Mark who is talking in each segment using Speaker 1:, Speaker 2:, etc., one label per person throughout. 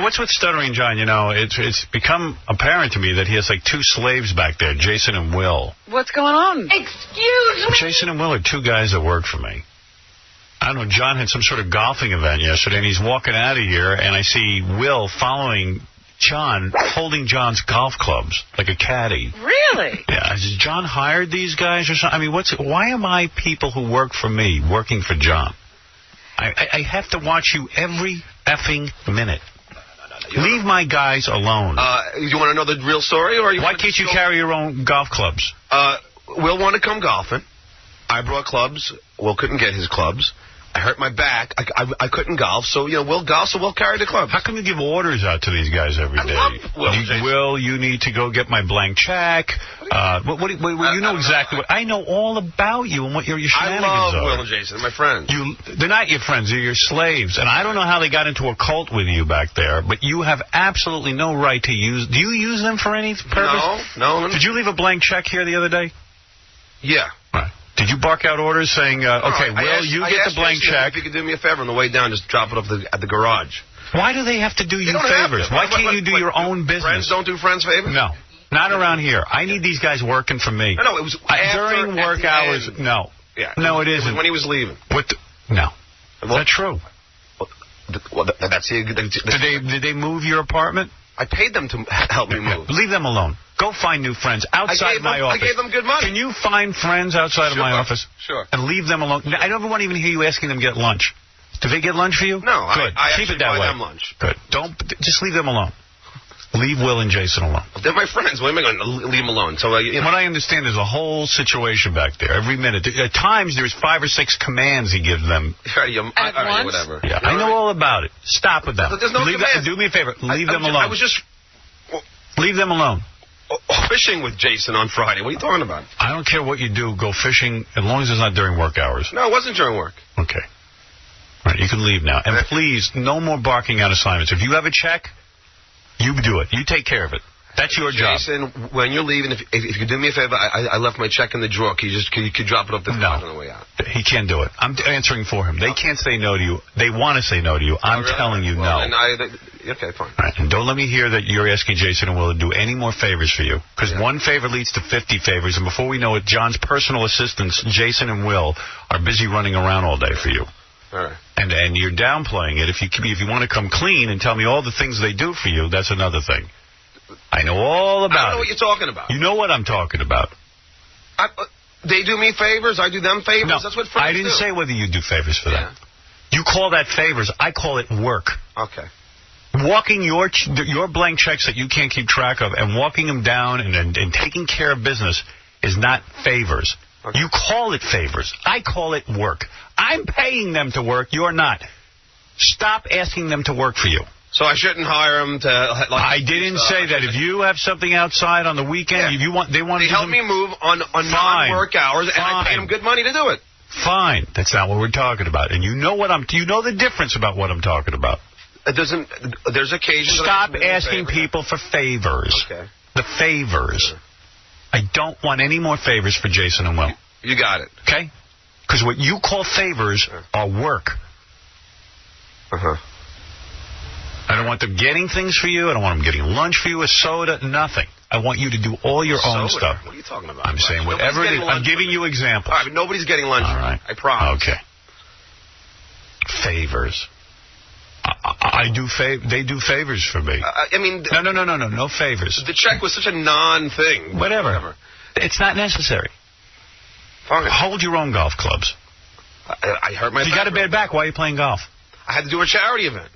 Speaker 1: Hey, what's with Stuttering John? You know, it's become apparent to me that he has like 2 slaves back there, Jason and Will.
Speaker 2: What's going on?
Speaker 3: Excuse me?
Speaker 1: Jason and Will are 2 guys that work for me. I don't know, John had some sort of golfing event yesterday, and he's walking out of here, and I see Will following John, holding John's golf clubs like a caddy.
Speaker 2: Really?
Speaker 1: Yeah. Has John hired these guys or something? I mean, why am I people who work for me working for John? I have to watch you every effing minute. Leave my guys alone.
Speaker 4: You want to know the real story? Or
Speaker 1: why can't you carry your own golf clubs?
Speaker 4: Will wanted to come golfing. I brought clubs. Will couldn't get his clubs. I hurt my back. I couldn't golf, so, you know, Will golf, so Will carry the clubs.
Speaker 1: How come you give orders out to these guys every day? Will, you need to go get my blank check. You know exactly what... I know all about you and what your shenanigans are.
Speaker 4: I love Will and Jason. They're my friends.
Speaker 1: They're not your friends. They're your slaves. And I don't know how they got into a cult with you back there, but you have absolutely no right to use... Do you use them for any purpose?
Speaker 4: No.
Speaker 1: Did you leave a blank check here the other day?
Speaker 4: Yeah.
Speaker 1: Right. Did you bark out orders saying, okay, Will, you get the blank check?
Speaker 4: If you could do me a favor on the way down, just drop it off at the garage.
Speaker 1: Why do they have to do you favors? Why can't you do your own business?
Speaker 4: Friends don't do friends favors?
Speaker 1: No. Not around here. I need these guys working for me.
Speaker 4: No, it was
Speaker 1: during work hours. No.
Speaker 4: Yeah.
Speaker 1: No, it isn't.
Speaker 4: When he was leaving.
Speaker 1: No. That's true.
Speaker 4: Well, that's
Speaker 1: Did they move your apartment?
Speaker 4: I paid them to help me move.
Speaker 1: Leave them alone. Go find new friends outside my office.
Speaker 4: I gave them good money.
Speaker 1: Can you find friends outside of my office?
Speaker 4: Sure.
Speaker 1: And leave them alone. I don't want to even hear you asking them to get lunch. Do they get lunch for you?
Speaker 4: No.
Speaker 1: Good.
Speaker 4: I
Speaker 1: keep it that way.
Speaker 4: Buy them lunch.
Speaker 1: Good. Just leave them alone. Leave Will and Jason alone.
Speaker 4: They're my friends. Why am I going to leave them alone? So,
Speaker 1: What I understand is a whole situation back there. Every minute. At times, there's 5 or 6 commands he gives them.
Speaker 4: Whatever.
Speaker 1: Yeah, I know all about it. Stop with them.
Speaker 4: There's no commands.
Speaker 1: Do me a favor. Leave them alone. Leave them alone.
Speaker 4: Fishing with Jason on Friday. What are you talking about?
Speaker 1: I don't care what you do. Go fishing as long as it's not during work hours.
Speaker 4: No, it wasn't during work.
Speaker 1: Okay. All right, you can leave now. And please, no more barking out assignments. If you have a check, you do it. You take care of it. That's your job.
Speaker 4: Jason, when you're leaving, if you could do me a favor, I left my check in the drawer. Can you drop it off the car on the way out?
Speaker 1: He can't do it. I'm answering for him. They can't say no to you. They want to say no to you. I'm telling you no.
Speaker 4: Okay, fine.
Speaker 1: All right, and don't let me hear that you're asking Jason and Will to do any more favors for you. Because one favor leads to 50 favors, and before we know it, John's personal assistants, Jason and Will, are busy running around all day for you.
Speaker 4: All right.
Speaker 1: And you're downplaying it. If you want to come clean and tell me all the things they do for you, that's another thing. I know all about it.
Speaker 4: I don't know what you're talking about.
Speaker 1: You know what I'm talking about.
Speaker 4: They do me favors. I do them favors.
Speaker 1: No,
Speaker 4: that's what friends
Speaker 1: I didn't say whether you do favors for them. You call that favors. I call it work.
Speaker 4: Okay.
Speaker 1: Walking your blank checks that you can't keep track of and walking them down and taking care of business is not favors. Okay. You call it favors. I call it work. I'm paying them to work. You're not. Stop asking them to work for you.
Speaker 4: So I shouldn't hire them to...
Speaker 1: I didn't say that. If you have something outside on the weekend, if you want, they
Speaker 4: help me move on non-work hours, and I pay them good money to do it.
Speaker 1: Fine. That's not what we're talking about. And you know the difference about what I'm talking about.
Speaker 4: There's occasions...
Speaker 1: Stop asking people for favors.
Speaker 4: Okay.
Speaker 1: The favors. Sure. I don't want any more favors for Jason and Will.
Speaker 4: You got it.
Speaker 1: Okay? Because what you call favors are work.
Speaker 4: Uh-huh.
Speaker 1: I don't want them getting things for you. I don't want them getting lunch for you, a soda, nothing. I want you to do all your own stuff.
Speaker 4: What are you talking about?
Speaker 1: I'm saying whatever it is. I'm giving you examples.
Speaker 4: All right, but nobody's getting lunch.
Speaker 1: All right.
Speaker 4: I promise.
Speaker 1: Okay. Favors. They do favors for me.
Speaker 4: I mean...
Speaker 1: No favors.
Speaker 4: The check was such a non-thing.
Speaker 1: Whatever. It's not necessary.
Speaker 4: Fine.
Speaker 1: Hold your own golf clubs.
Speaker 4: I hurt my back.
Speaker 1: You got a bad back. Why are you playing golf?
Speaker 4: I had to do a charity event.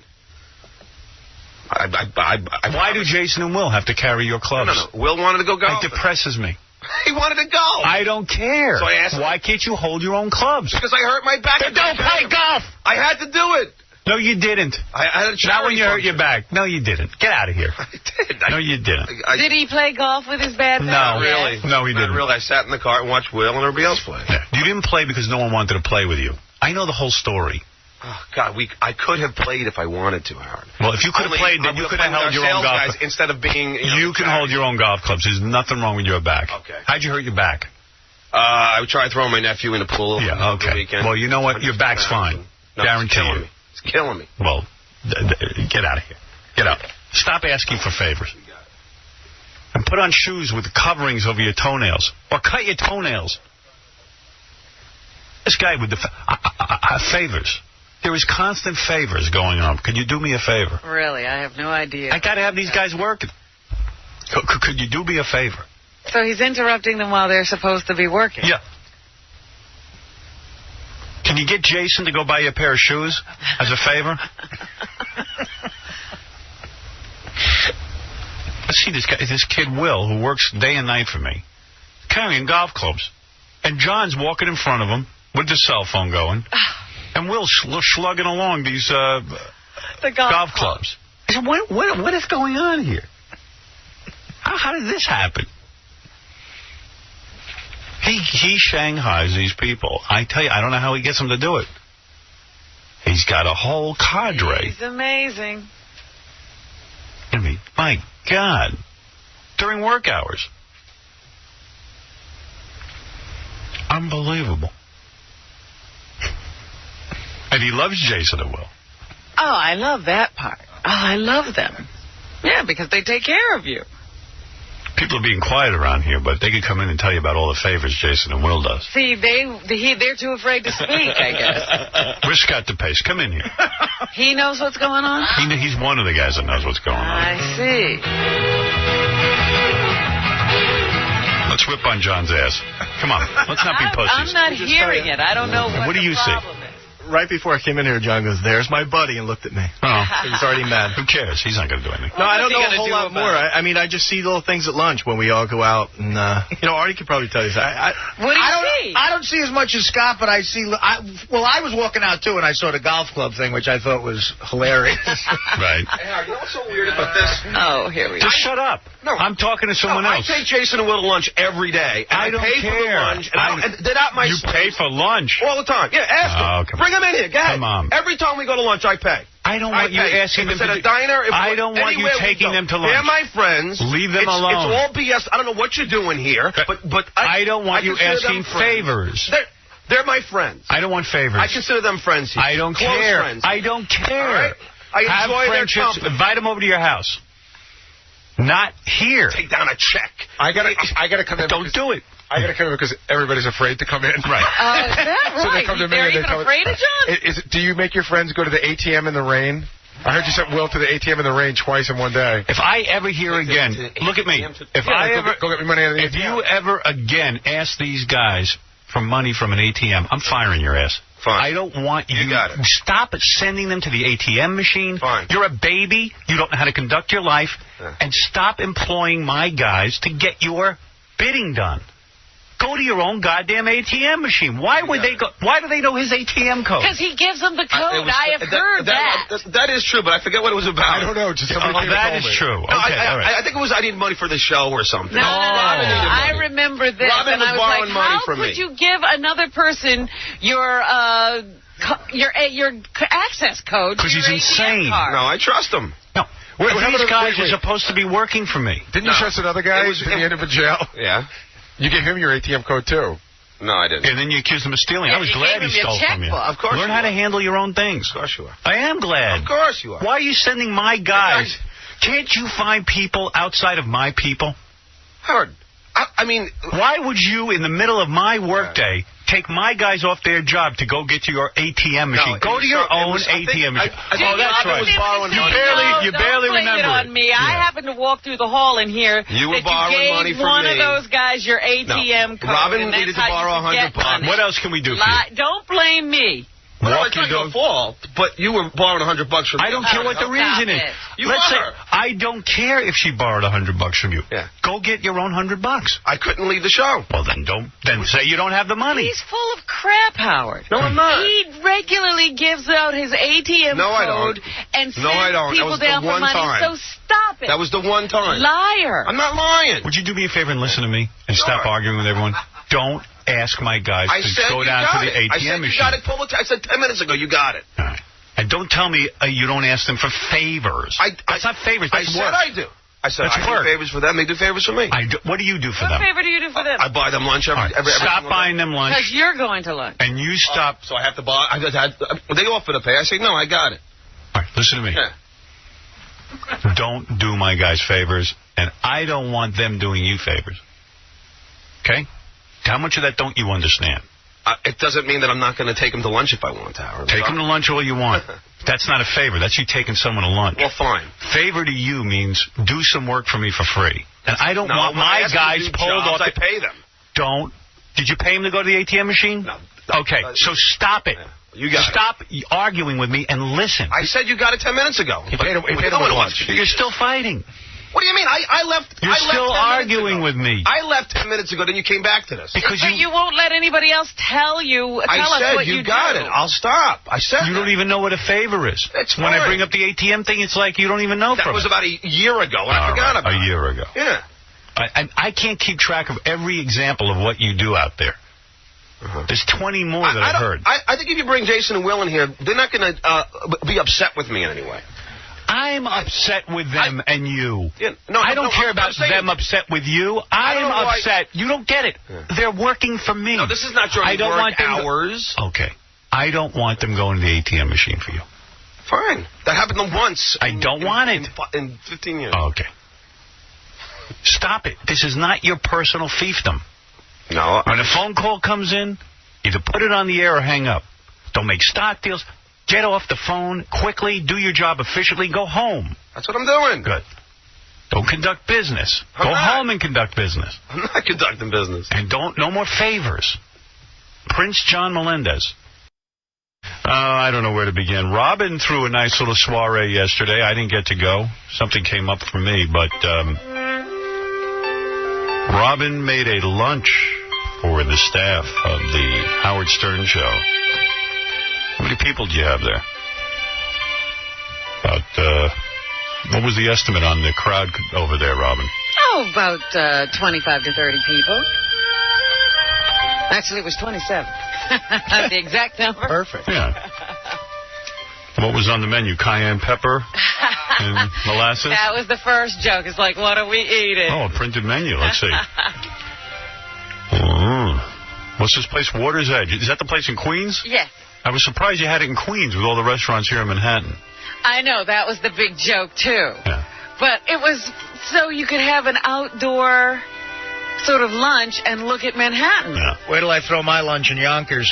Speaker 1: Why do Jason and Will have to carry your clubs?
Speaker 4: No. Will wanted to go golfing.
Speaker 1: It depresses me.
Speaker 4: He wanted to go.
Speaker 1: I don't care.
Speaker 4: So I asked him,
Speaker 1: why can't you hold your own clubs?
Speaker 4: Because I hurt my back.
Speaker 1: Don't play golf.
Speaker 4: I had to do it.
Speaker 1: No, you didn't.
Speaker 4: I had a charity
Speaker 1: Not when you hurt
Speaker 4: function.
Speaker 1: your back. No, you didn't. Get out of here.
Speaker 4: I did.
Speaker 1: No, you didn't.
Speaker 2: Did he play golf with his bad back?
Speaker 1: No,
Speaker 4: really.
Speaker 1: No, he didn't.
Speaker 4: Not really. I sat in the car and watched Will and everybody else play.
Speaker 1: Yeah. You didn't play because no one wanted to play with you. I know the whole story.
Speaker 4: Oh, God, I could have played if I wanted to, Howard.
Speaker 1: Well, if you could have played, then you could have held your own golf clubs.
Speaker 4: Instead of being...
Speaker 1: You can hold your own golf clubs. There's nothing wrong with your back.
Speaker 4: Okay.
Speaker 1: How'd you hurt your back?
Speaker 4: I tried throwing my nephew in the pool.
Speaker 1: Yeah, okay.
Speaker 4: The weekend.
Speaker 1: Well, you know what? Your back's fine.
Speaker 4: No,
Speaker 1: Guarantee
Speaker 4: it's killing
Speaker 1: you.
Speaker 4: me. It's killing me.
Speaker 1: Well, get out of here. Get up. Stop asking for favors. And put on shoes with coverings over your toenails. Or cut your toenails. This guy with the favors. There is constant favors going on. Could you do me a favor?
Speaker 2: Really? I have no idea.
Speaker 1: I got to have these guys working. Could you do me a favor?
Speaker 2: So he's interrupting them while they're supposed to be working?
Speaker 1: Yeah. Can you get Jason to go buy you a pair of shoes as a favor? Let's see this kid Will, who works day and night for me, carrying golf clubs. And John's walking in front of him with the cell phone going. And Will's slugging along these
Speaker 2: the golf
Speaker 1: clubs. I said, what is going on here? How did this happen? He shanghais these people. I tell you, I don't know how he gets them to do it. He's got a whole cadre.
Speaker 2: He's amazing.
Speaker 1: I mean, my God. During work hours. Unbelievable. And he loves Jason and Will.
Speaker 2: Oh, I love that part. Oh, I love them. Yeah, because they take care of you.
Speaker 1: People are being quiet around here, but they could come in and tell you about all the favors Jason and Will does.
Speaker 2: See, they're too afraid to speak, I guess.
Speaker 1: Where's Scott DePace? Come in here.
Speaker 2: He knows what's going on?
Speaker 1: He's one of the guys that knows what's going on.
Speaker 2: I see.
Speaker 1: Let's whip on John's ass. Come on. Let's not be pussies.
Speaker 2: I'm not hearing it. I don't know what
Speaker 1: do you see?
Speaker 3: Right before I came in here, John goes, "There's my buddy," and looked at me.
Speaker 1: Oh.
Speaker 3: He's already mad.
Speaker 1: Who cares? He's not going to do anything.
Speaker 3: No, I don't know a whole lot more. I mean, I just see little things at lunch when we all go out, and Artie could probably tell you that.
Speaker 2: What do you see?
Speaker 5: I don't see as much as Scott, but I see. I was walking out too, and I saw the golf club thing, which I thought was hilarious.
Speaker 1: Right.
Speaker 4: Hey, Howard, you know what's so weird about this?
Speaker 2: Oh, here we go.
Speaker 1: Just shut up.
Speaker 4: No,
Speaker 1: I'm talking to someone else.
Speaker 4: I take Jason and Will to lunch every day. And
Speaker 1: I don't
Speaker 4: pay
Speaker 1: care.
Speaker 4: for the lunch. And they're not my
Speaker 1: You pay for lunch
Speaker 4: all the time. Yeah, ask them. Bring them in here. Go ahead.
Speaker 1: Come on.
Speaker 4: Every time we go to lunch, I pay.
Speaker 1: I don't want you asking them
Speaker 4: to
Speaker 1: to
Speaker 4: a diner.
Speaker 1: I don't want you taking them to lunch.
Speaker 4: They're my friends.
Speaker 1: Leave them alone.
Speaker 4: It's all BS. I don't know what you're doing here, but
Speaker 1: I don't want you asking favors.
Speaker 4: They're my friends.
Speaker 1: I don't want favors.
Speaker 4: I consider them friends here.
Speaker 1: I don't
Speaker 4: Close
Speaker 1: care.
Speaker 4: Friends.
Speaker 1: I don't care.
Speaker 4: Right. I enjoy
Speaker 1: Have
Speaker 4: their
Speaker 1: friendships.
Speaker 4: company.
Speaker 1: Invite them over to your house. Not here.
Speaker 4: Take down a check.
Speaker 6: I gotta come in.
Speaker 1: Don't do it.
Speaker 6: I gotta come in because everybody's afraid to come in.
Speaker 1: Right.
Speaker 2: Is that
Speaker 6: So
Speaker 2: right?
Speaker 6: they come to me
Speaker 2: They're
Speaker 6: and they
Speaker 2: even
Speaker 6: come
Speaker 2: afraid of John?
Speaker 6: Do you make your friends go to the ATM in the rain? I heard you sent Will to the ATM in the rain twice in one day.
Speaker 1: If I ever hear again, look at me. If I ever,
Speaker 6: go get me money out of the
Speaker 1: if
Speaker 6: ATM.
Speaker 1: you ever again ask these guys for money from an ATM, I'm firing your ass.
Speaker 4: Fine.
Speaker 1: I don't want you.
Speaker 4: You got it.
Speaker 1: Stop sending them to the ATM machine.
Speaker 4: Fine.
Speaker 1: You're a baby. You don't know how to conduct your life.
Speaker 4: Yeah.
Speaker 1: And stop employing my guys to get your bidding done. Go to your own goddamn ATM machine. Why would they go? Why do they know his ATM code?
Speaker 2: Because he gives them the code. I have heard that.
Speaker 4: That is true, but I forget what it was about.
Speaker 6: I don't know. Just somebody came and
Speaker 1: that
Speaker 6: told
Speaker 1: is
Speaker 6: me.
Speaker 1: true.
Speaker 4: No,
Speaker 1: Okay, all right.
Speaker 4: I think it was I need money for the show or something.
Speaker 2: No. I remember this,
Speaker 4: Robin
Speaker 2: and
Speaker 4: was
Speaker 2: I was
Speaker 4: borrowing
Speaker 2: like,
Speaker 4: money
Speaker 2: how
Speaker 4: from
Speaker 2: could
Speaker 4: me.
Speaker 2: you give another person your access code?
Speaker 1: Because he's insane.
Speaker 4: No, I trust him.
Speaker 1: No.
Speaker 6: Wait,
Speaker 1: These guys
Speaker 6: wait.
Speaker 1: are supposed to be working for me.
Speaker 6: Didn't you trust another guy? Didn't you end up in jail?
Speaker 4: Yeah.
Speaker 6: You gave him your ATM code too.
Speaker 4: No, I didn't.
Speaker 1: And then you accused him of stealing.
Speaker 2: Yeah,
Speaker 1: I was
Speaker 2: you
Speaker 1: glad
Speaker 2: gave
Speaker 1: he
Speaker 2: him your
Speaker 1: stole from you.
Speaker 2: checkbook.
Speaker 4: Of course
Speaker 1: Learn
Speaker 4: you
Speaker 1: how to
Speaker 4: are.
Speaker 1: handle your own things.
Speaker 4: Of course you are.
Speaker 1: I am glad.
Speaker 4: Of course you are.
Speaker 1: Why are you sending my guys? Can't you find people outside of my people?
Speaker 4: Howard, I mean...
Speaker 1: Why would you, in the middle of my workday, take my guys off their job to go get to your ATM machine? Go to your own ATM machine.
Speaker 4: Oh, that's right.
Speaker 1: You barely
Speaker 2: blame
Speaker 1: remember
Speaker 2: it on me.
Speaker 1: Yeah.
Speaker 2: I happened to walk through the hall in here.
Speaker 4: You were
Speaker 2: that
Speaker 4: borrowing
Speaker 2: you gave
Speaker 4: money from
Speaker 2: one
Speaker 4: me.
Speaker 2: of those guys your ATM code.
Speaker 4: Robin
Speaker 2: and that's
Speaker 4: needed to
Speaker 2: how you
Speaker 4: borrow
Speaker 2: could get
Speaker 4: $100.
Speaker 2: money.
Speaker 1: What else can we do for you?
Speaker 2: Don't blame me.
Speaker 4: Well, it's not your fault, but you were borrowing $100 from me.
Speaker 1: I don't care what the reason is.
Speaker 4: You
Speaker 1: Let's say
Speaker 4: are.
Speaker 1: I don't care if she borrowed $100 from you.
Speaker 4: Yeah.
Speaker 1: Go get your own $100.
Speaker 4: I couldn't leave the show.
Speaker 1: Well, then say you don't have the money.
Speaker 2: He's full of crap, Howard.
Speaker 4: No, I'm not.
Speaker 2: He regularly gives out his ATM
Speaker 4: No, I
Speaker 2: code
Speaker 4: don't.
Speaker 2: and sends
Speaker 4: No, I don't. That
Speaker 2: people
Speaker 4: was the
Speaker 2: down for
Speaker 4: one
Speaker 2: money.
Speaker 4: time.
Speaker 2: So stop it.
Speaker 4: That was the one time.
Speaker 2: Liar.
Speaker 4: I'm not lying.
Speaker 1: Would you do me a favor and listen to me and stop
Speaker 4: Sure.
Speaker 1: arguing with everyone? Don't ask my guys
Speaker 4: I
Speaker 1: to
Speaker 4: said
Speaker 1: go
Speaker 4: you
Speaker 1: down
Speaker 4: got
Speaker 1: to the
Speaker 4: it.
Speaker 1: ATM
Speaker 4: I said
Speaker 1: machine.
Speaker 4: you got it. I said 10 minutes ago you got it.
Speaker 1: All right. And don't tell me you don't ask them for favors. That's not favors. That's
Speaker 4: I said
Speaker 1: work.
Speaker 4: I do. I said
Speaker 1: That's
Speaker 4: I
Speaker 1: work.
Speaker 4: do favors for them. They do favors for me.
Speaker 1: What do you do for
Speaker 2: What
Speaker 1: them?
Speaker 2: favor do you do for them?
Speaker 4: I buy them lunch every
Speaker 1: All right.
Speaker 4: every
Speaker 1: Stop
Speaker 4: single
Speaker 1: buying
Speaker 4: day.
Speaker 1: them lunch.
Speaker 2: Because you're going to lunch.
Speaker 1: And you stop.
Speaker 4: So I have to buy. They offer to pay. I say no. I got it.
Speaker 1: All right, listen to me.
Speaker 4: Yeah.
Speaker 1: Don't do my guys favors, and I don't want them doing you favors. Okay? How much of that don't you understand?
Speaker 4: It doesn't mean that I'm not going to take him to lunch if I want to, Howard.
Speaker 1: Take him to lunch all you want. That's not a favor. That's you taking someone to lunch.
Speaker 4: Well, fine.
Speaker 1: Favor to you means do some work for me for free. And I don't want my guys pulled off.
Speaker 4: I pay them.
Speaker 1: Don't. Did you pay him to go to the ATM machine?
Speaker 4: No.
Speaker 1: Okay, so stop it.
Speaker 4: You got
Speaker 1: Stop arguing with me and listen.
Speaker 4: I said you got it 10 minutes ago.
Speaker 6: He paid him with lunch.
Speaker 1: You're still fighting.
Speaker 4: What do you mean? I left.
Speaker 1: You're still arguing with me.
Speaker 4: I left 10 minutes ago, then you came back to this.
Speaker 2: Because you won't let anybody else tell us what you
Speaker 4: got
Speaker 2: do.
Speaker 4: it. I'll stop. I said
Speaker 1: you don't even know what a favor is.
Speaker 4: It's
Speaker 1: when I
Speaker 4: fine.
Speaker 1: bring up the ATM thing, it's like you don't even know.
Speaker 4: That was about a year ago, and I forgot about it.
Speaker 1: A year ago.
Speaker 4: Yeah.
Speaker 1: I can't keep track of every example of what you do out there. There's 20 more that I've heard.
Speaker 4: I think if you bring Jason and Will in here, they're not going to be upset with me in any way.
Speaker 1: I'm upset with them and you.
Speaker 4: Yeah,
Speaker 1: I don't care about them upset with you. I'm upset. You don't get it.
Speaker 4: Yeah.
Speaker 1: They're working for me.
Speaker 4: No, this is not during work hours.
Speaker 1: Okay. I don't want them going to the ATM machine for you.
Speaker 4: Fine. That happened once.
Speaker 1: I don't want it.
Speaker 4: In 15 years.
Speaker 1: Okay. Stop it. This is not your personal fiefdom.
Speaker 4: No.
Speaker 1: When a phone call comes in, either put it on the air or hang up. Don't make stock deals. Get off the phone quickly. Do your job efficiently. Go home.
Speaker 4: That's what I'm doing.
Speaker 1: Good. Don't conduct business.
Speaker 4: I'm
Speaker 1: Go
Speaker 4: not.
Speaker 1: home and conduct business.
Speaker 4: I'm not conducting business.
Speaker 1: And no more favors. Prince John Melendez. I don't know where to begin. Robin threw a nice little soiree yesterday. I didn't get to go. Something came up for me, but Robin made a lunch for the staff of the Howard Stern Show. How many people do you have there? About, what was the estimate on the crowd over there, Robin?
Speaker 2: Oh, about 25 to 30 people. Actually, it was 27. The exact number.
Speaker 5: Perfect.
Speaker 1: Yeah. What was on the menu? Cayenne pepper and molasses?
Speaker 2: That was the first joke. It's like, what are we eating?
Speaker 1: Oh, a printed menu. Let's see. What's this place? Water's Edge. Is that the place in Queens?
Speaker 2: Yes.
Speaker 1: I was surprised you had it in Queens with all the restaurants here in Manhattan.
Speaker 2: I know. That was the big joke, too.
Speaker 1: Yeah.
Speaker 2: But it was so you could have an outdoor sort of lunch and look at Manhattan.
Speaker 1: Yeah.
Speaker 5: Wait till I throw my lunch in Yonkers.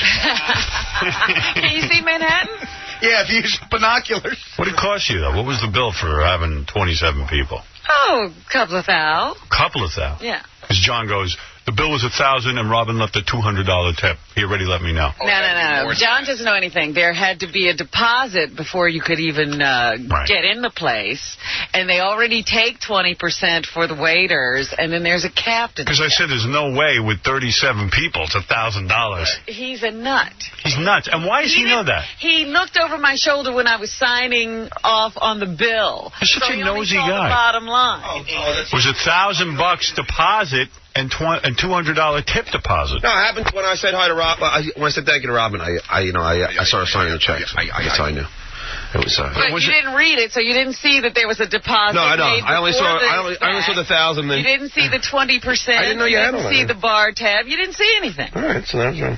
Speaker 2: Can you see Manhattan?
Speaker 5: Yeah, if you use binoculars.
Speaker 1: What did it cost you, though? What was the bill for having 27 people?
Speaker 2: Oh, a couple of thou.
Speaker 1: Couple of thou.
Speaker 2: Yeah.
Speaker 1: As John goes, the bill was $1,000 and Robin left a $200 tip. He already let me know.
Speaker 2: No. John doesn't know anything. There had to be a deposit before you could even get in the place. And they already take 20% for the waiters, and then there's a cap to
Speaker 1: Because I said there's no way with 37 people it's $1,000.
Speaker 2: He's a nut.
Speaker 1: He's nuts. And why does he know that?
Speaker 2: He looked over my shoulder when I was signing off on the bill.
Speaker 1: You're such a nosy
Speaker 2: saw
Speaker 1: guy.
Speaker 2: The bottom line.
Speaker 1: It was $1,000 deposit and $200 tip deposit.
Speaker 4: No, it happened when I said hi to Rob. When I said thank you to Robin, I started signing the checks. That's how I knew. It was.
Speaker 2: But you didn't read it, so you didn't see that there was a deposit.
Speaker 4: No, I know.
Speaker 2: Made
Speaker 4: I only saw the 1,000.
Speaker 2: You didn't see the 20%.
Speaker 4: I didn't know you had all that.
Speaker 2: didn't see the bar tab. You didn't see anything.
Speaker 4: All right, so that was wrong.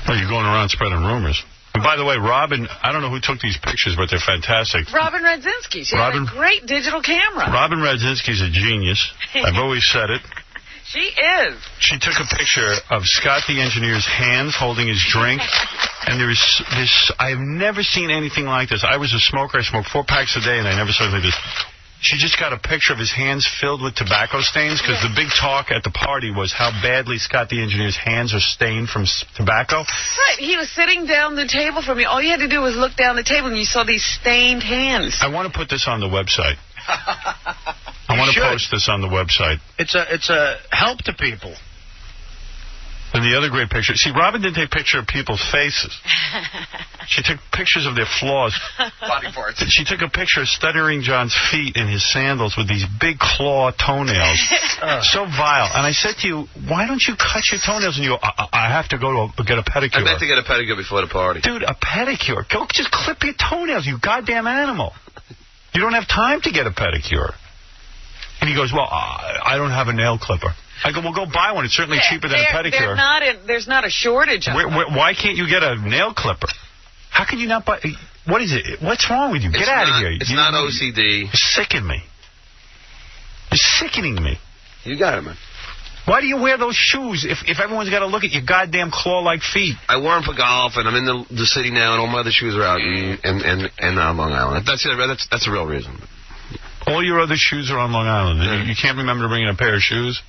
Speaker 1: Well, you're going around spreading rumors. And by the way, Robin, I don't know who took these pictures, but they're fantastic.
Speaker 2: Robin Radzinski. She had a great digital camera.
Speaker 1: Robin Radzinski's a genius. I've always said it.
Speaker 2: She is.
Speaker 1: She took a picture of Scott the engineer's hands holding his drink, and there's this. I've never seen anything like this. I was a smoker. I smoked 4 packs a day, and I never saw anything like this. She just got a picture of his hands filled with tobacco stains, because the big talk at the party was how badly Scott the engineer's hands are stained from tobacco.
Speaker 2: Right. He was sitting down the table from me. All you had to do was look down the table, and you saw these stained hands.
Speaker 1: I want to put this on the website. I want to post this on the website.
Speaker 5: It's a help to people.
Speaker 1: And the other great picture. See, Robin didn't take a picture of people's faces. She took pictures of their flaws.
Speaker 6: Body parts.
Speaker 1: She took a picture of Stuttering John's feet in his sandals with these big claw toenails. So vile. And I said to you, why don't you cut your toenails? And you go, I have to go to get a pedicure.
Speaker 4: I meant to get a pedicure before the party.
Speaker 1: Dude, a pedicure? Go just clip your toenails, you goddamn animal. You don't have time to get a pedicure. And he goes, well, I don't have a nail clipper. I go, well, go buy one. It's certainly cheaper than a pedicure.
Speaker 2: There's not a shortage of them.
Speaker 1: Why can't you get a nail clipper? How can you not buy? What is it? What's wrong with you? Get out of here.
Speaker 4: It's not OCD.
Speaker 1: You're sickening me. You're sickening me.
Speaker 4: You got it, man.
Speaker 1: Why do you wear those shoes if everyone's got to look at your goddamn claw-like feet?
Speaker 4: I wore them for golf, and I'm in the city now, and all my other shoes are out in Long Island. That's the real reason.
Speaker 1: All your other shoes are on Long Island. Yeah. You can't remember to bring in a pair of shoes?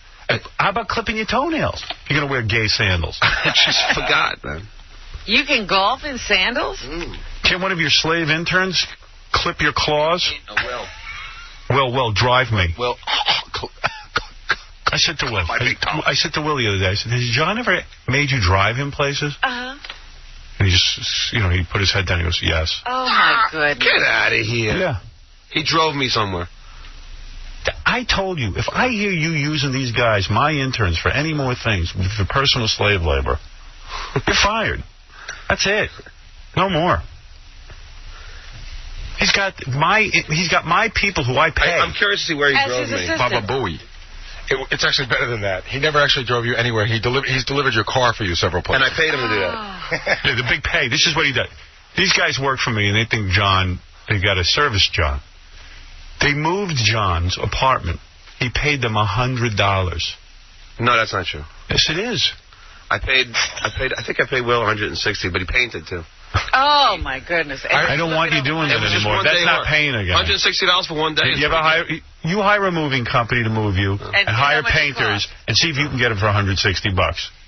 Speaker 1: How about clipping your toenails? You're going to wear gay sandals.
Speaker 4: I just forgot, man.
Speaker 2: You can golf in sandals?
Speaker 1: Can one of your slave interns clip your claws? Will, drive me.
Speaker 4: Will.
Speaker 1: I said to Will. I said to Will the other day, I said, has John ever made you drive him places?
Speaker 2: Uh-huh.
Speaker 1: And he just, he put his head down and he goes, yes.
Speaker 2: Oh, my goodness.
Speaker 4: Get out of here.
Speaker 1: Yeah.
Speaker 4: He drove me somewhere.
Speaker 1: I told you, if I hear you using these guys, my interns, for any more things, for personal slave labor, you're fired. That's it. No more. He's got my people who I pay.
Speaker 4: I'm curious to see where he drove me.
Speaker 6: Baba Booey. It's actually better than that. He never actually drove you anywhere. He's delivered your car for you several places.
Speaker 4: And I paid him to do that.
Speaker 1: Yeah, the big pay. This is what he does. These guys work for me, and they think they got to service John. They moved John's apartment. He paid them $100.
Speaker 4: No, that's not true.
Speaker 1: Yes, it is.
Speaker 4: I think I paid Will $160, but he painted too.
Speaker 2: Oh, my goodness.
Speaker 1: I don't want you doing that anymore. That's not paying again.
Speaker 4: $160 for one day.
Speaker 1: You ever hire a moving company to move you and hire painters and see if you can get them for $160.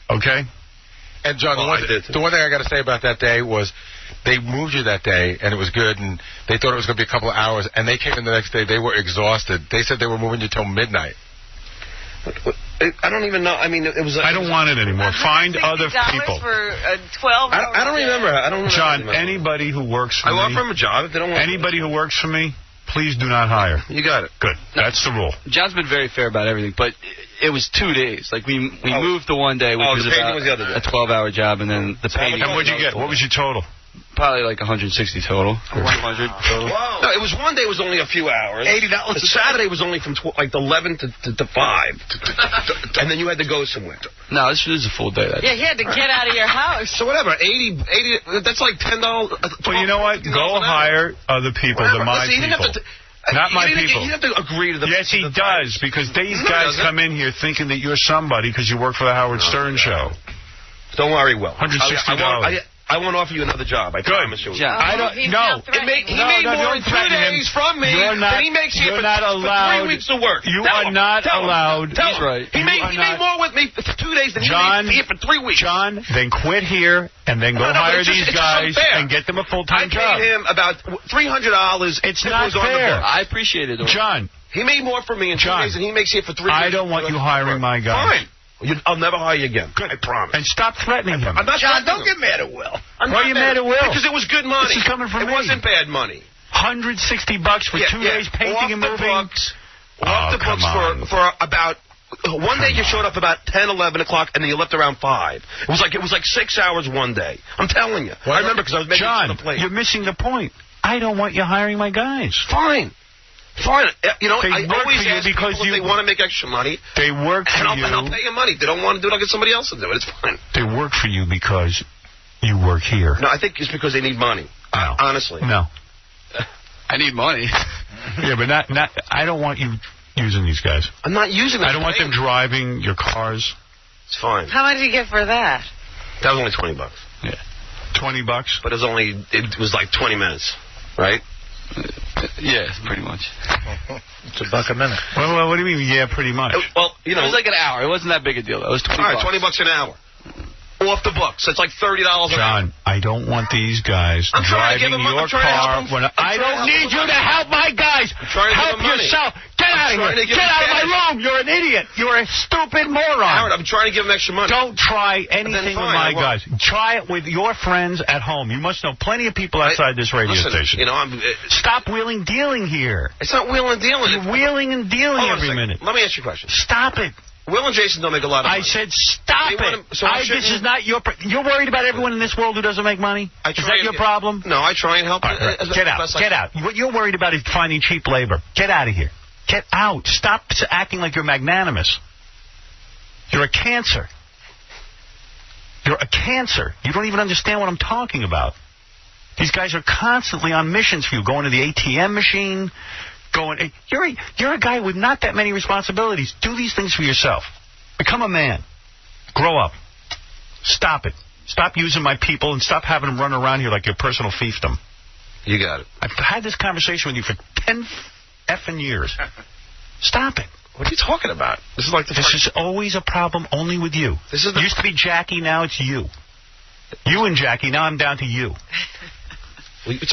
Speaker 1: Okay?
Speaker 6: And John, the one thing I got to say about that day was they moved you that day, and it was good, and they thought it was going to be a couple of hours, and they came in the next day. They were exhausted. They said they were moving you till midnight.
Speaker 4: I don't even know. I mean, it was.
Speaker 1: I don't want it anymore. Find other people.
Speaker 2: For 12 hours.
Speaker 4: I don't remember. I don't remember.
Speaker 1: John, anybody who works for me.
Speaker 4: I offer him a job if they don't want.
Speaker 1: Anybody who works for me, please do not hire.
Speaker 4: You got it.
Speaker 1: Good. That's the rule.
Speaker 7: John's been very fair about everything, but it was 2 days. Like we moved the one day, which was about a 12-hour job, and then the painting.
Speaker 1: And what'd you get? What was your total?
Speaker 7: Probably like 160 total. 200 total.
Speaker 4: Wow. No, it was one day was only a few hours.
Speaker 5: $80.
Speaker 4: Saturday was only from 11 to 5. And then you had to go somewhere.
Speaker 7: No, this is a full day.
Speaker 2: Yeah, he had to get out of your house.
Speaker 4: So whatever, 80, that's like $10.
Speaker 1: Well, you know what? Go hire other people than my people. Not my people.
Speaker 4: You have to agree to the.
Speaker 1: Yes, he does, because these guys come in here thinking that you're somebody because you work for the Howard Stern show.
Speaker 4: Don't worry, Will.
Speaker 1: $160.
Speaker 4: I won't offer you another job. I promise you.
Speaker 2: Yeah.
Speaker 1: I don't. No.
Speaker 4: He made more in 2 days from me than he makes here for 3 weeks of work.
Speaker 1: You are not allowed.
Speaker 4: He's right. He made more with me for 2 days than he made here for 3 weeks.
Speaker 1: John, then quit here and then go hire these guys and get them a full-time job.
Speaker 4: I paid him about $300.
Speaker 1: It's not fair.
Speaker 7: I appreciate it.
Speaker 1: John.
Speaker 4: He made more for me in 2 days than he makes here for 3 weeks.
Speaker 1: I don't want you hiring my guys.
Speaker 4: Fine. I'll never hire you again. Good. I promise.
Speaker 1: And stop threatening him.
Speaker 4: I'm not
Speaker 5: John, don't get mad at Will.
Speaker 1: Why are you mad at Will?
Speaker 4: Because it was good money.
Speaker 1: This is coming from me.
Speaker 4: It wasn't bad money.
Speaker 1: $160 for 2 days painting and moving?
Speaker 4: Off the books for about... One day you showed up about 10, 11 o'clock, and then you left around 5. It was like 6 hours one day. I'm telling you. I remember because I was making
Speaker 1: John,
Speaker 4: the plane.
Speaker 1: You're missing the point. I don't want you hiring my guys.
Speaker 4: Fine. Fine. You know,
Speaker 1: they
Speaker 4: I always ask people if they want to make extra money.
Speaker 1: They work for you.
Speaker 4: And I'll pay them money. If they don't want to do it, I'll get somebody else to do it. It's fine.
Speaker 1: They work for you because you work here.
Speaker 4: No, I think it's because they need money.
Speaker 1: No.
Speaker 4: Honestly.
Speaker 1: No.
Speaker 7: I need money.
Speaker 1: Yeah, but not. I don't want you using these guys.
Speaker 4: I'm not using them.
Speaker 1: I don't want them driving your cars.
Speaker 4: It's fine.
Speaker 2: How much did you get for that?
Speaker 4: That was only $20.
Speaker 1: Yeah. $20?
Speaker 4: But it was like 20 minutes, right?
Speaker 7: Yeah, pretty much.
Speaker 5: It's $1 a minute.
Speaker 1: Well, what do you mean? Yeah, pretty much.
Speaker 4: Well, you know,
Speaker 7: it was like an hour. It wasn't that big a deal. It was $20.
Speaker 4: All right, $20 an hour. Off the books. It's like $30 an hour.
Speaker 1: John, I don't want these guys driving your car. I don't need you to help my guys. Help yourself. Get out of here. Get out of my room. You're an idiot. You're a stupid moron.
Speaker 4: Howard, I'm trying to give him extra money.
Speaker 1: Don't try anything with my guys. Try it with your friends at home. You must know plenty of people outside this radio station.
Speaker 4: You know,
Speaker 1: Stop wheeling dealing here.
Speaker 4: It's not wheeling and dealing.
Speaker 1: You're wheeling and dealing every minute.
Speaker 4: Let me ask you a question.
Speaker 1: Stop it.
Speaker 4: Will and Jason don't make a lot of money.
Speaker 1: I said stop it. This is not your... You're worried about everyone in this world who doesn't make money? Is that your problem?
Speaker 4: No, I try and help.
Speaker 1: Right. Get out. Get out. What you're worried about is finding cheap labor. Get out of here. Get out. Stop acting like you're magnanimous. You're a cancer. You're a cancer. You don't even understand what I'm talking about. These guys are constantly on missions for you, going to the ATM machine, going... You're a guy with not that many responsibilities. Do these things for yourself. Become a man. Grow up. Stop it. Stop using my people and stop having them run around here like your personal fiefdom.
Speaker 4: You got it.
Speaker 1: I've had this conversation with you for 10 effing years. Stop it.
Speaker 4: What are you talking about? This is like
Speaker 1: This is always a problem only with you. It used to be Jackie, now it's you. You and Jackie, now I'm down to you.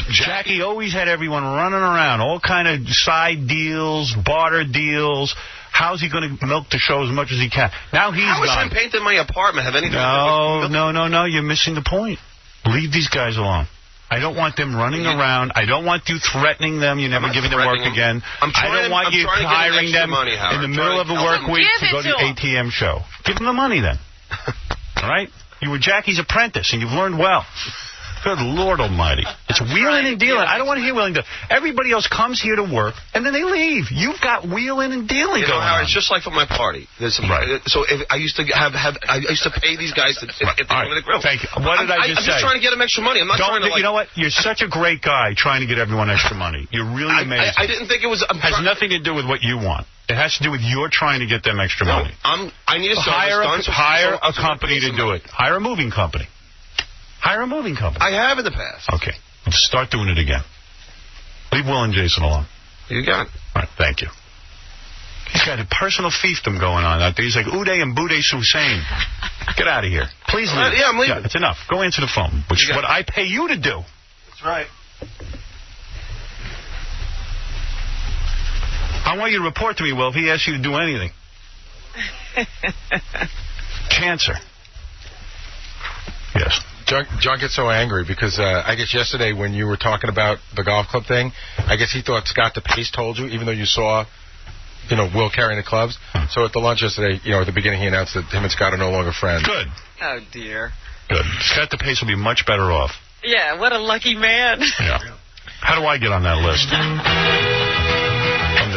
Speaker 1: Jackie always had everyone running around, all kind of side deals, barter deals. How's he going to milk the show as much as he can? Now he's gone.
Speaker 4: How is him painting my apartment have anything
Speaker 1: to do with No. You're missing the point. Leave these guys alone. I don't want them running around. I don't want you threatening them. You're never giving them work again. I don't want you hiring them in the middle of a work week to go to the ATM show. Give them the money then. All right? You were Jackie's apprentice, and you've learned well. Good Lord Almighty. It's wheeling and dealing. I don't want to hear wheeling and dealing. Everybody else comes here to work, and then they leave. You've got wheeling and dealing going on.
Speaker 4: It's just like for my party. Right. So I used to I used to pay these guys to get the grill.
Speaker 1: Thank you. What did I just say?
Speaker 4: I'm just trying to get them extra money. I'm not trying to,
Speaker 1: You know what? You're such a great guy trying to get everyone extra money. You're really amazing.
Speaker 4: I didn't think it was...
Speaker 1: has nothing to do with what you want. It has to do with your trying to get them extra money.
Speaker 4: I need a service done.
Speaker 1: Hire a company to do it. Hire a moving company. Hire a moving company.
Speaker 4: I have in the past.
Speaker 1: Okay. Let's start doing it again. Leave Will and Jason alone.
Speaker 4: You got it.
Speaker 1: All right, thank you. He's got a personal fiefdom going on out there. He's like Uday and Bude Hussein. Get out of here. Please leave.
Speaker 4: Yeah, I'm leaving.
Speaker 1: Yeah, it's enough. Go answer the phone, which is what I pay you to do.
Speaker 4: That's right.
Speaker 1: I want you to report to me, Will, if he asks you to do anything. Cancer. Yes.
Speaker 6: John gets so angry because I guess yesterday when you were talking about the golf club thing, I guess he thought Scott DePace told you, even though you saw, Will carrying the clubs. So at the lunch yesterday, at the beginning he announced that him and Scott are no longer friends.
Speaker 1: Good.
Speaker 2: Oh, dear.
Speaker 1: Good. Scott DePace will be much better off.
Speaker 2: Yeah, what a lucky man.
Speaker 1: Yeah. How do I get on that list?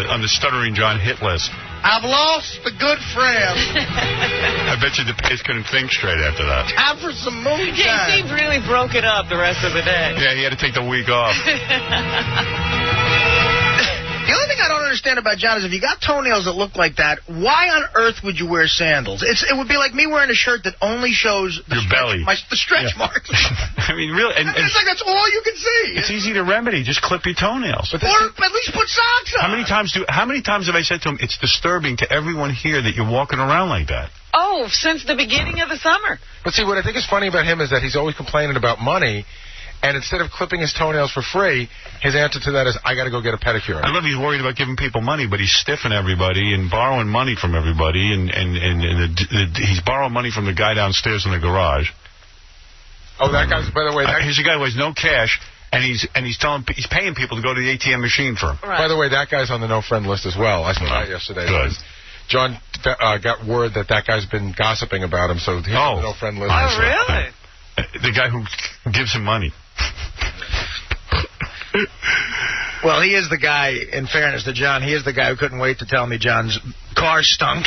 Speaker 1: On the Stuttering John hit list.
Speaker 5: I've lost a good friend.
Speaker 1: I bet you DePace couldn't think straight after that.
Speaker 5: Time for some moonshine.
Speaker 2: Yeah, he seemed really broken up the rest of the day.
Speaker 1: Yeah, he had to take the week off.
Speaker 5: The only thing I don't understand about John is if you got toenails that look like that, why on earth would you wear sandals? It would be like me wearing a shirt that only shows the
Speaker 1: your belly,
Speaker 5: the stretch marks.
Speaker 1: I mean, really, and
Speaker 5: it's like that's all you can see.
Speaker 1: It's easy to remedy. Just clip your toenails.
Speaker 5: Or at least put socks on.
Speaker 1: How many times have I said to him, it's disturbing to everyone here that you're walking around like that?
Speaker 2: Oh, since the beginning of the summer.
Speaker 6: But see, what I think is funny about him is that he's always complaining about money. And instead of clipping his toenails for free, his answer to that is, I got to go get a pedicure.
Speaker 1: I love he's worried about giving people money, but he's stiffing everybody and borrowing money from everybody, and he's borrowing money from the guy downstairs in the garage.
Speaker 6: Oh, that guy's, by the way...
Speaker 1: he's a guy who has no cash, and he's paying people to go to the ATM machine for him.
Speaker 6: Right. By the way, that guy's on the no-friend list as well. I saw that yesterday.
Speaker 1: Good.
Speaker 6: John got word that guy's been gossiping about him, so he's on the no-friend list.
Speaker 2: Oh, really?
Speaker 1: The guy who gives him money.
Speaker 5: Well, he is the guy, in fairness to John, he is the guy who couldn't wait to tell me John's car stunk.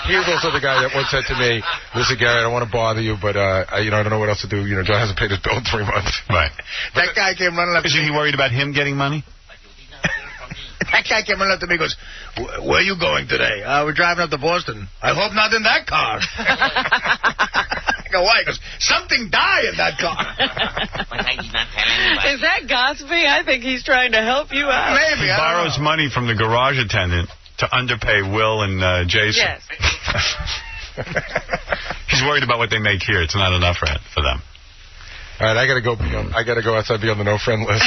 Speaker 6: He was also the guy that once said to me, listen, Gary, I don't want to bother you, but I don't know what else to do. John hasn't paid his bill in 3 months.
Speaker 1: Right.
Speaker 5: That guy came running up to me.
Speaker 1: Is he worried about him getting money?
Speaker 5: That guy came running up to me and goes, where are you going today? We're driving up to Boston. I hope not in that car. I go, why? He goes, something died in that car.
Speaker 2: Is that gossiping? I think he's trying to help you out.
Speaker 5: Maybe.
Speaker 1: He borrows money from the garage attendant to underpay Will and Jason.
Speaker 2: Yes.
Speaker 1: He's worried about what they make here. It's not enough for them.
Speaker 6: All right, I got to go outside, be on the no-friend list.